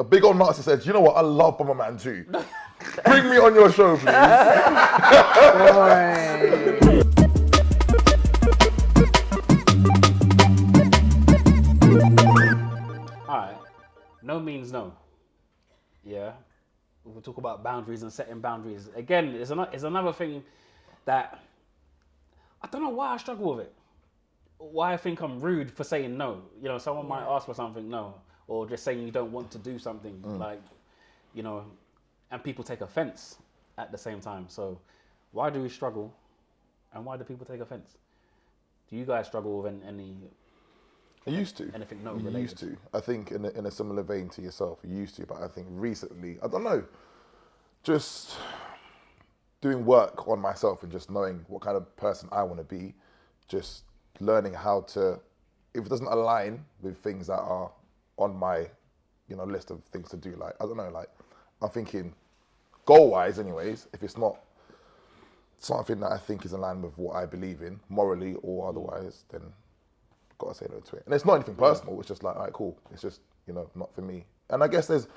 A big old narcissist said, you know what, I love Bomberman too. Bring me on your show, please. Alright, no means no. Yeah. We'll talk about boundaries and setting boundaries. Again, it's another thing that I don't know why I struggle with it. Why I think I'm rude for saying no. You know, someone might ask for something, no. Or just saying you don't want to do something, like, you know, and people take offense at the same time. So why do we struggle and why do people take offense? Do you guys struggle with any... I used to. Anything no You related? used to. I think in a similar vein to yourself, you used to, but I think recently, I don't know, just doing work on myself and just knowing what kind of person I want to be, just learning how to, if it doesn't align with things that are on my, you know, list of things to do, like, I don't know, like, I'm thinking goal-wise anyways, if it's not something that I think is in line with what I believe in, morally or otherwise, then I've got to say no to it. And it's not anything personal, it's just like, all right, cool, it's just, you know, not for me. And I guess there's,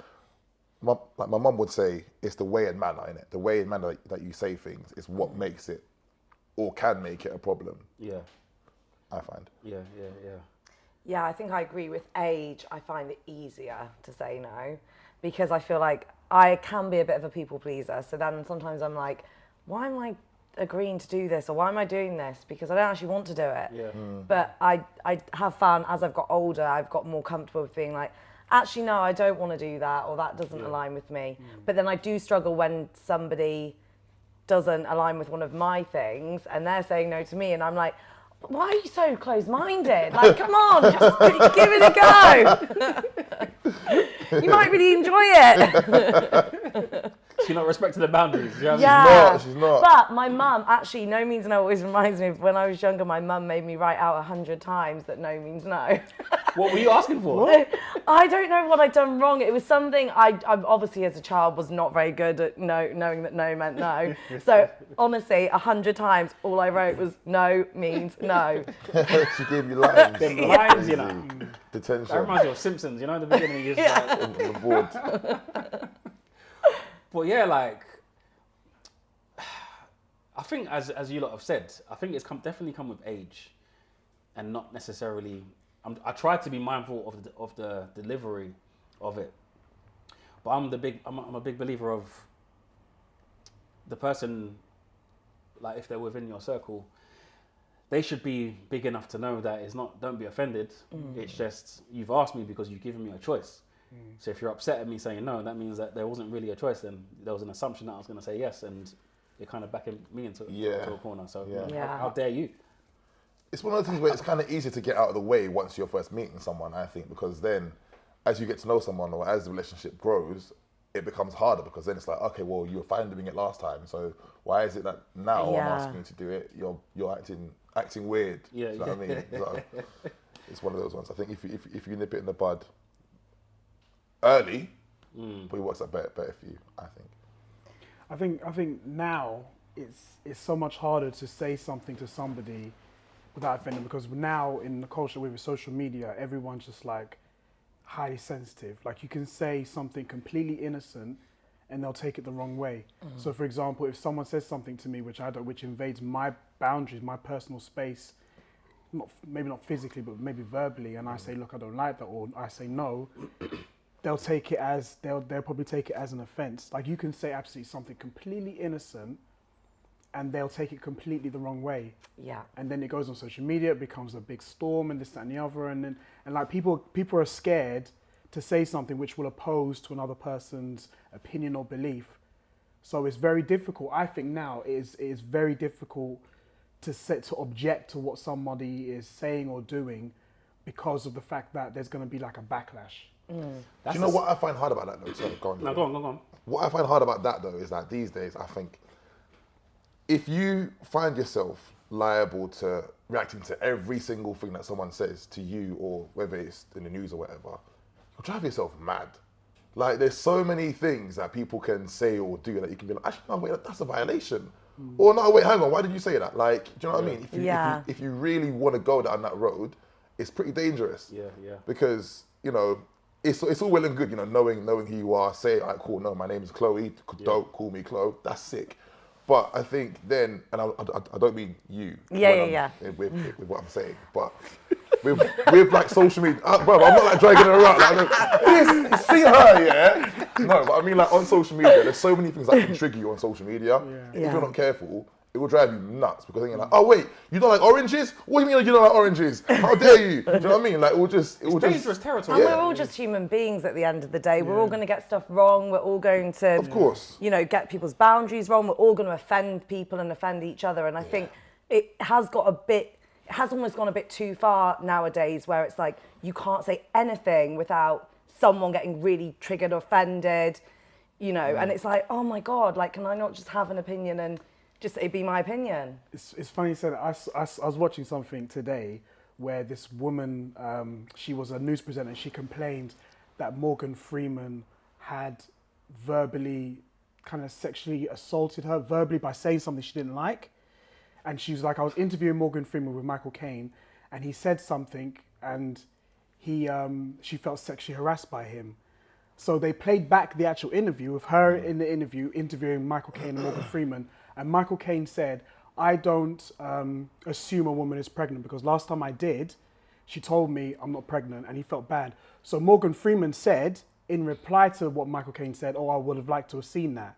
like my mum would say, it's the way and manner, innit? The way and manner that you say things is what makes it, or can make it a problem. Yeah. I find. Yeah. Yeah, I think I agree with age. I find it easier to say no because I feel like I can be a bit of a people pleaser. So then sometimes I'm like, why am I agreeing to do this or why am I doing this? Because I don't actually want to do it. Yeah. But I have found as I've got older, I've got more comfortable with being like, actually, no, I don't want to do that or that doesn't align with me. But then I do struggle when somebody doesn't align with one of my things and they're saying no to me and I'm like, why are you so close-minded? Like, come on, just give it a go. You might really enjoy it. She's not respecting the boundaries. You know what I mean? Yeah. She's not. But my mum, actually, no means no always reminds me of when I was younger, my mum made me write out 100 times that no means no. What were you asking for? I don't know what I'd done wrong. It was something I obviously as a child was not very good at knowing that no meant no. So honestly, 100 times, all I wrote was no means no. She gave you lines. Them lines, you know. Detention. That reminds me of Simpsons, you know, in the beginning, you just like... On the board. But yeah, like, I think as you lot have said, I think it's definitely come with age, and not necessarily. I try to be mindful of the delivery of it, but I'm a big believer of the person, like if they're within your circle, they should be big enough to know that it's not. Don't be offended. It's just you've asked me because you've given me a choice. So if you're upset at me saying no, that means that there wasn't really a choice. Then there was an assumption that I was going to say yes, and you're kind of backing me into a corner. So how dare you? It's one of those things where it's kind of easier to get out of the way once you're first meeting someone, I think, because then as you get to know someone or as the relationship grows, it becomes harder because then it's like, okay, well, you were fine doing it last time, so why is it that now I'm asking you to do it? You're acting weird. Yeah, you know what I mean? So it's one of those ones. I think if you nip it in the bud early, probably works out better for you, I think. I think now it's so much harder to say something to somebody without offending because now in the culture with social media, everyone's just like highly sensitive. Like you can say something completely innocent and they'll take it the wrong way. So for example, if someone says something to me which invades my boundaries, my personal space, maybe not physically, but maybe verbally, and I say, look, I don't like that, or I say no, they'll probably take it as an offense. Like you can say absolutely something completely innocent and they'll take it completely the wrong way. Yeah. And then it goes on social media, it becomes a big storm and this, that and the other. And like people are scared to say something which will oppose to another person's opinion or belief. So it's very difficult. I think now it is very difficult to object to what somebody is saying or doing because of the fact that there's going to be like a backlash. Do you know what I find hard about that though? Sorry, go on. No, go on. What I find hard about that though is that these days I think if you find yourself liable to reacting to every single thing that someone says to you or whether it's in the news or whatever, you'll drive yourself mad. Like there's so many things that people can say or do that you can be like, actually no wait, that's a violation. Or no wait, hang on, why did you say that? Like, do you know what I mean? If you really want to go down that road, it's pretty dangerous. Yeah. Because, you know, it's all well and good, you know, knowing who you are, say, all right, cool, no, my name is Chloe, don't call me Chloe, that's sick. But I think then, and I don't mean you. With what I'm saying, but with like social media, bro, I'm not like dragging her around. Like, see her, yeah? No, but I mean like on social media, there's so many things that can trigger you on social media. If you're not careful, it will drive you nuts because then you're like, oh wait, you don't like oranges? What do you mean you don't like oranges? How dare you? Do you know what I mean? Like it's dangerous territory. And we're all just human beings at the end of the day. We're all going to get stuff wrong. We're all going to, of course, you know, get people's boundaries wrong. We're all going to offend people and offend each other. And I think it has almost gone a bit too far nowadays, where it's like you can't say anything without someone getting really triggered or offended, you know. And it's like, oh my God, like, can I not just have an opinion and just it be my opinion? It's funny you said that. I was watching something today where this woman, she was a news presenter, and she complained that Morgan Freeman had verbally kind of sexually assaulted her verbally by saying something she didn't like. And she was like, I was interviewing Morgan Freeman with Michael Caine, and he said something, and she felt sexually harassed by him. So they played back the actual interview with her in the interview, interviewing Michael Caine and Morgan Freeman. And Michael Caine said, I don't assume a woman is pregnant because last time I did, she told me I'm not pregnant, and he felt bad. So Morgan Freeman said, in reply to what Michael Caine said, oh, I would have liked to have seen that.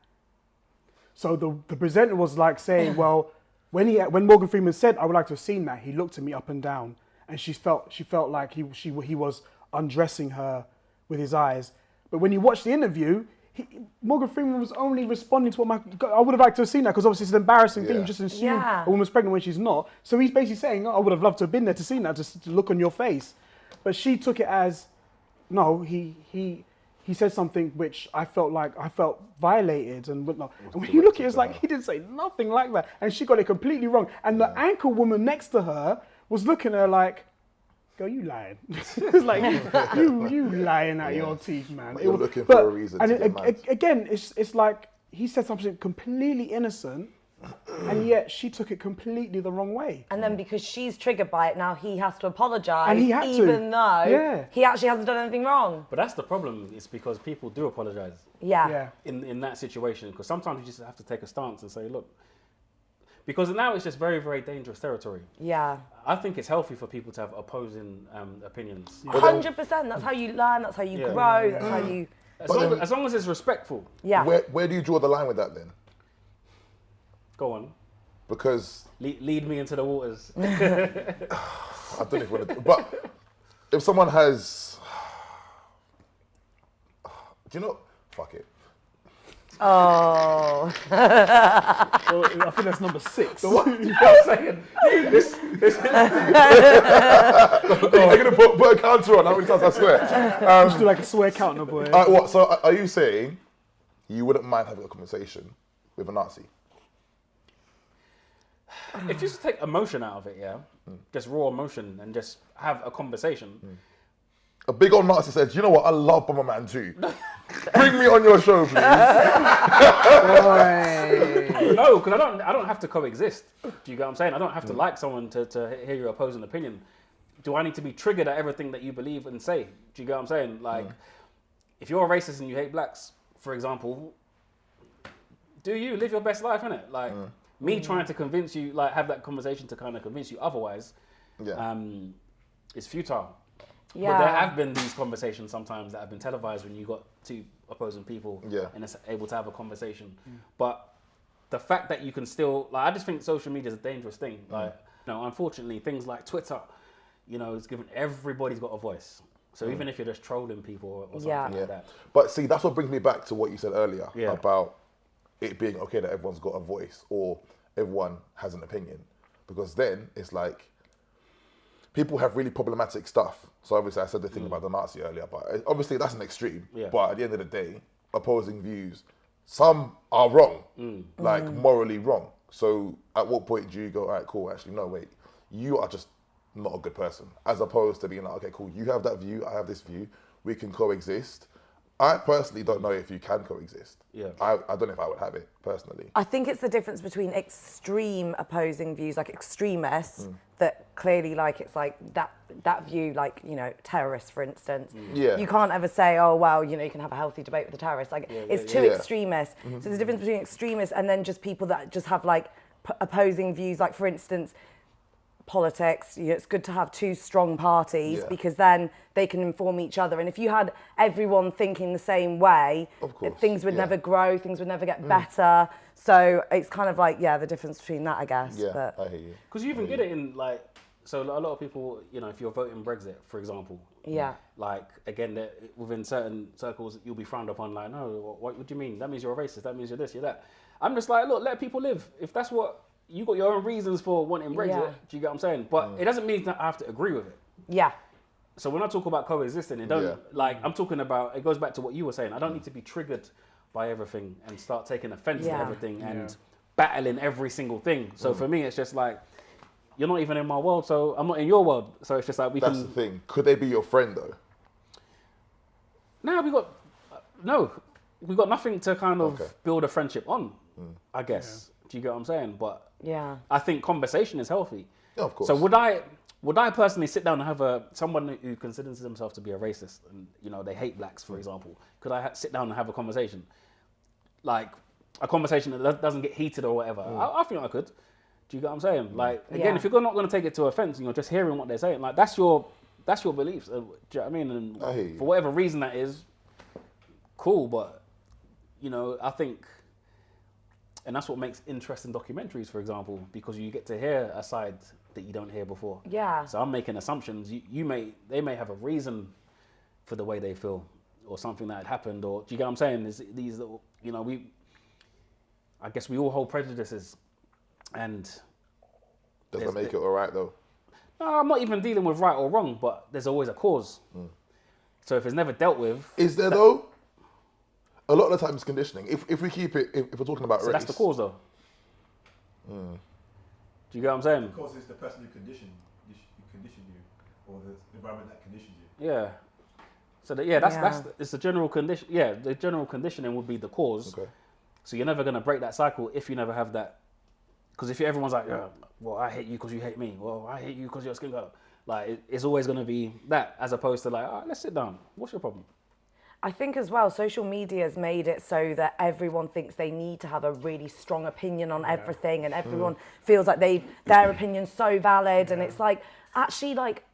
So the presenter was like saying, well, when Morgan Freeman said, I would like to have seen that, he looked at me up and down, and she felt like he was undressing her with his eyes. But when you watch the interview, Morgan Freeman was only responding to what I would have liked to have seen that, because obviously it's an embarrassing thing. You just assume a woman's pregnant when she's not. So he's basically saying, oh, I would have loved to have been there to see that, just to look on your face. But she took it as, no, he said something which I felt violated and whatnot. And when you look at it, it's like, he didn't say nothing like that. And she got it completely wrong. And the anchor woman next to her was looking at her like, girl, you lying. It's like, you lying at your teeth, man. You're looking for a reason to get mad. Again, it's like, he said something completely innocent, and yet she took it completely the wrong way. And then because she's triggered by it, now he has to apologise, and he had even though he actually hasn't done anything wrong. But that's the problem. It's because people do apologise. Yeah. In that situation, because sometimes you just have to take a stance and say, look, because now it's just very, very dangerous territory. Yeah. I think it's healthy for people to have opposing opinions. 100%. That's how you learn. That's how you grow. That's how you. As long as it's respectful. Yeah. Where do you draw the line with that then? Go on. Because lead me into the waters. I don't know if you want to, but if someone has, do you know? Fuck it. Oh. Well, I think that's number 6. So what? I'm saying, this. I'm gonna put a counter on. How many times I swear? Just do like a swear counter, boy. What? So are you saying you wouldn't mind having a conversation with a Nazi? If you just take emotion out of it, just raw emotion, and just have a conversation. A big old Nazi says, you know what, I love Bomberman too. Bring me on your show, please. No, because I don't have to coexist. Do you get what I'm saying? I don't have to like someone to hear your opposing opinion. Do I need to be triggered at everything that you believe and say? Do you get what I'm saying? Like, if you're a racist and you hate blacks, for example, do you live your best life, innit? Like, me trying to convince you, like, have that conversation to kind of convince you otherwise, is futile. Yeah. But there have been these conversations sometimes that have been televised when you got two opposing people and it's able to have a conversation. But the fact that you can still, like, I just think social media is a dangerous thing. Like, you know, unfortunately, things like Twitter, you know, it's given everybody's got a voice. So even if you're just trolling people or something like that. But see, that's what brings me back to what you said earlier about it being okay that everyone's got a voice or everyone has an opinion. Because then it's like, people have really problematic stuff. So obviously I said the thing about the Nazi earlier, but obviously that's an extreme. Yeah. But at the end of the day, opposing views, some are wrong, like morally wrong. So at what point do you go, all right, cool, actually, no, wait, you are just not a good person. As opposed to being like, okay, cool, you have that view, I have this view, we can coexist. I personally don't know if you can coexist. Yeah. I don't know if I would have it, personally. I think it's the difference between extreme opposing views, like extremists, that clearly like it's like that view, like, you know, terrorists, for instance. Yeah. You can't ever say, oh, well, you know, you can have a healthy debate with a terrorist. Like, it's too extremist. So there's a difference between extremists and then just people that just have like opposing views. Like, for instance, politics, you know, it's good to have two strong parties because then they can inform each other. And if you had everyone thinking the same way, things would never grow, things would never get better. So it's kind of like, the difference between that, I guess. Yeah, but I hear you. Because you even get it in, like, so a lot of people, you know, if you're voting Brexit, for example, like, again, within certain circles, you'll be frowned upon, like, no, what do you mean? That means you're a racist, that means you're this, you're that. I'm just like, look, let people live. If that's what, you got your own reasons for wanting Brexit, do you get what I'm saying? But it doesn't mean that I have to agree with it. Yeah. So when I talk about coexisting, it don't, like, I'm talking about, it goes back to what you were saying. I don't need to be triggered by everything and start taking offense to everything and battling every single thing. So for me, it's just like, you're not even in my world, so I'm not in your world. So it's just like That's the thing. Could they be your friend though? Now we got nothing to kind of build a friendship on, I guess. Do you get what I'm saying? But I think conversation is healthy. Yeah, of course. So would I personally sit down and have someone who considers themselves to be a racist and, you know, they hate blacks, for example, could I sit down and have a conversation? Like a conversation that doesn't get heated or whatever. I think I could. Do you get what I'm saying? Like, again, if you're not going to take it to offense and you're just hearing what they're saying, like, that's your beliefs. Do you know what I mean? And I hear you. for whatever reason that is, cool. But, you know, I think, and that's what makes interesting documentaries, for example, because you get to hear a side that you don't hear before. Yeah. So I'm making assumptions. They may have a reason for the way they feel or something that had happened, or do you get what I'm saying? Is these little, you know, I guess we all hold prejudices. And does that make it all right though? No, I'm not even dealing with right or wrong, but there's always a cause. So if it's never dealt with, is there though? A lot of the time it's conditioning. If we keep it, if we're talking about race, that's the cause though. Do you get what I'm saying? The cause is the person who conditioned you, or the environment that conditioned you. Yeah. So that's it's the general condition. Yeah, the general conditioning would be the cause. Okay. So you're never gonna break that cycle if you never have that. Because if everyone's like, well, I hate you because you hate me. Well, I hate you because you're a skin color. Like, it's always going to be that, as opposed to like, all right, let's sit down. What's your problem? I think as well, social media has made it so that everyone thinks they need to have a really strong opinion on everything, and everyone feels like their opinion's so valid. And it's like, actually, like,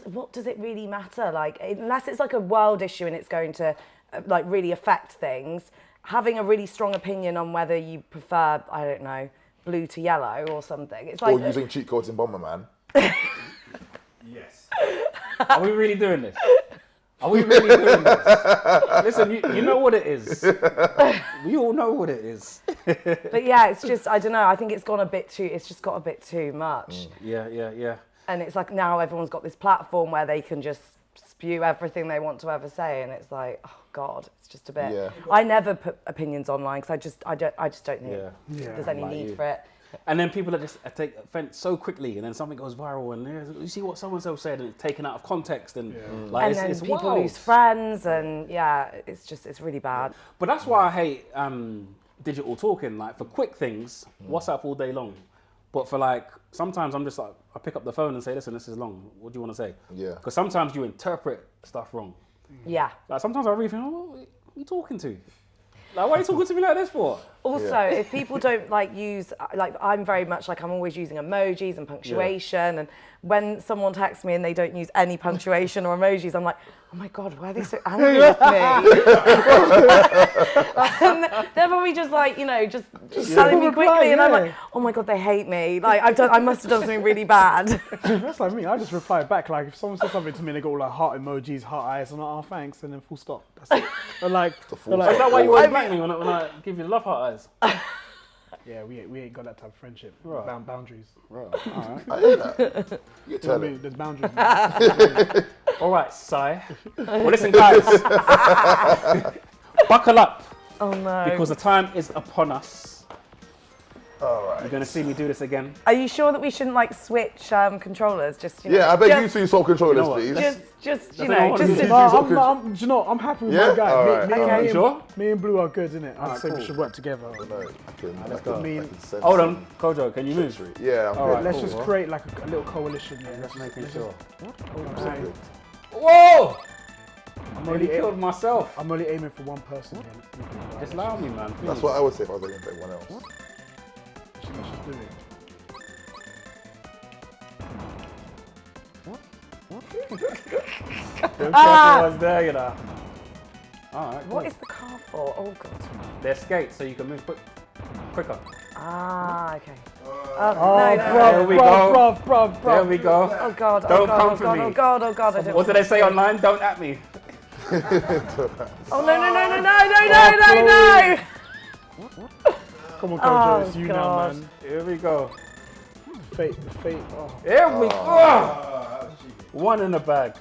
what does it really matter? Like, unless it's like a world issue and it's going to like really affect things, having a really strong opinion on whether you prefer, I don't know, blue to yellow or something. It's like, or using cheat codes in Bomberman. Yes. Are we really doing this? Are we really doing this? Listen, you know what it is. We all know what it is. But yeah, it's just, I don't know, I think it's got a bit too much. Yeah. And it's like now everyone's got this platform where they can just spew everything they want to ever say, and it's like, oh God, it's just a bit. Yeah. I never put opinions online because I just don't think there's any need for it. And then people that just take offense so quickly, and then something goes viral, and you see what someone else said, and it's taken out of context, and like, and then it's people wild. lose friends, and it's really bad. But that's why I hate digital talking. Like, for quick things, WhatsApp all day long. But for like, sometimes I'm just like, I pick up the phone and say, listen, this is long. What do you want to say? Yeah. Because sometimes you interpret stuff wrong. Yeah. Like, sometimes I really think, what are you talking to? Like, why are you talking to me like this for? Also, if people don't like use, like, I'm very much like, I'm always using emojis and punctuation. And when someone texts me and they don't use any punctuation or emojis, I'm like, oh my God, why are they so angry with me? And they're probably just like, you know, just telling me quickly. And I'm like, oh my God, they hate me. Like, I must have done something really bad. That's like me. I just reply back. Like, if someone says something to me and they got all like heart emojis, heart eyes, I'm like, oh, thanks, and then full stop. That's it. They're like, is that why you always black me when I give you the love heart eyes? Yeah, we ain't got that type of friendship. Right. Boundaries. Right. All right. I hear that. You tell me. There's boundaries. All right, Sai. Well, listen, guys. Buckle up. Oh no. Because the time is upon us. All right. You're gonna see me do this again. Are you sure that we shouldn't like switch controllers? Just Yeah, I beg you two swap controllers, You know what? please. Just I you think I know, wanna just do No, do you know, I'm happy with Yeah? my guy. Alright, alright. Me Sure? me and Blue are good, isn't it? I'd Alright, say we cool. should work together. I know. let's go. I can sense Hold some on, Kojo, can you move? treachery. Yeah, I'm Alright. good. Let's cool, just bro. create like a little coalition. Yeah, Just making let's sure. I'm saying. Whoa! I'm Nearly only, killed myself. I'm only aiming for one person. Here. Just allow me, man. That's what I would say if I was aiming for anyone else. Let's just do it. was there, you know. Alright, cool. what is the car for? Oh god. They're skates, so you can move quicker. Ah, okay. Oh, no, There we go. bruv. There we go. Oh god. Don't oh god. come oh for god. me. Oh god. Oh god. I don't What did they say online? Don't at me. Oh no. Come on, Kojo, Oh, it's you God. now, man. Here we go. The fate. Oh. Here we go. One in the bag.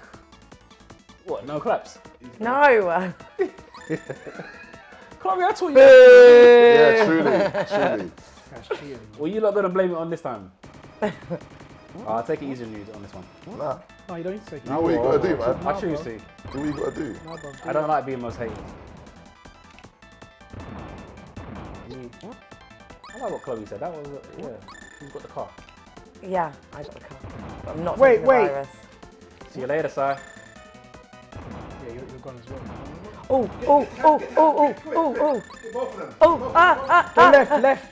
What? No claps. No. Chloe, I taught you. Yeah, truly. That's cheating. Well, you're not gonna blame it on this time. I'll take it easy on you on this one. Nah, No, you don't need to take it. do what you gotta do, man. I choose to. Do what you gotta do. No, bruv, I don't like being most hated. I like what Chloe said. That was yeah. Who's got the car? Yeah, I got the car. I'm not Wait, taking the wait. virus. See you later, Si. Yeah, you're gone as well. Oh. Both of them. Oh. Left.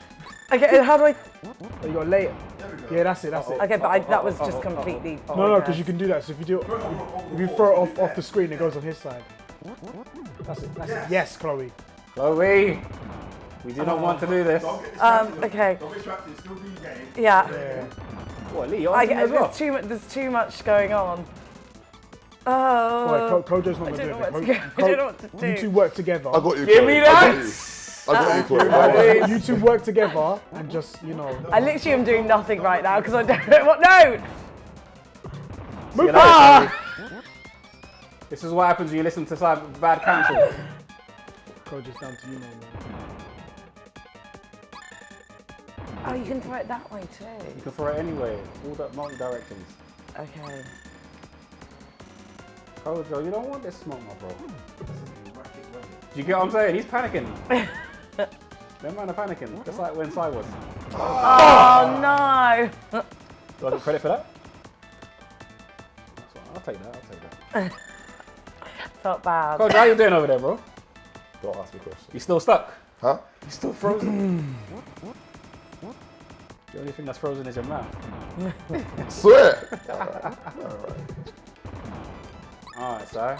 Okay, how do I? Oh, you got late. Yeah, that's it. Okay, but that was just completely. No, because you can do that. So if you do, if you throw it off the screen, it goes on his side. That's it. Yes, Chloe. Chloe, we do not want to do this. Don't get distracted. Okay. Don't get distracted. Still be game. Yeah. Yeah. What, Lee? You're on as well. There's too much going on. Right, Oh. Kojo's not I gonna don't do know what it. to do. I don't know what to You do. two work together. I got you, Give Chloe. me I got that. you. I got you, Chloe. You two work together and just, you know. I literally am doing nothing right now because I don't know what. No. See you later, Chloe. This is what happens when you listen to some bad counsel. Kojo's down to you now, man. Oh, you can throw it that way too. You can throw it anyway. All that multi directions. Okay. Kojo, you don't want this smoke, my bro. Do you get what I'm saying? He's panicking. Them man are panicking. Just like when Si was. Oh no. Do I get credit for that? That's all right. I'll take that. Felt bad. Kojo, how you doing over there, bro? Don't ask me questions. You still stuck? Huh? You still frozen? The only thing that's frozen is your mouth. Swear. Alright, Si. I'm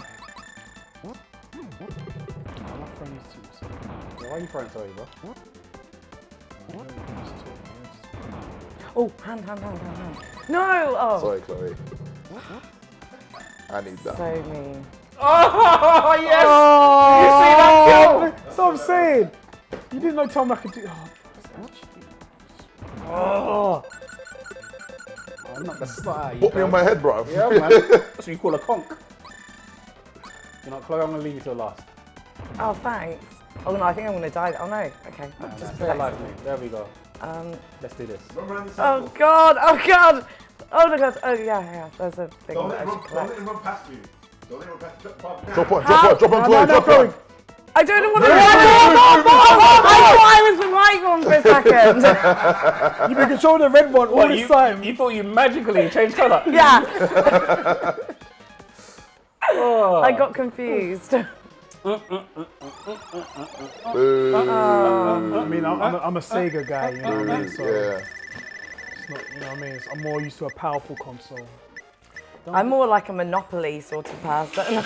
not friends too, so. Why are you throwing sorry, bro? Oh, hand. No. Oh. Sorry, Chloe. I need that. So mean. Oh, yes! Oh, You see that? that's what I'm saying. You didn't know Tom I could do. Oh, I'm not the snot out of you. Put me on my head, bro. Yeah, man. That's what you call a conk. You know, Chloe, I'm gonna leave you till last. Oh, thanks. Oh no, I think I'm gonna die. Oh no. Okay. Just take a life me. There we go. Um. Let's do this. Remember in the Oh circle. god. Oh god. Oh my god. Oh yeah. There's a thing Don't that I let should him collect. run past you. Don't let him run past you. Drop one, Chloe, drop one. I don't know what I thought I was the white one for a second. you've been controlling the red one all What, this time. you thought you magically changed colour? Yeah. Oh. I got confused. Boo. I mean, I'm a Sega guy, you know what I mean? So Yeah. it's not, you know what I mean? I'm more used to a powerful console. I'm more like a Monopoly sort of person.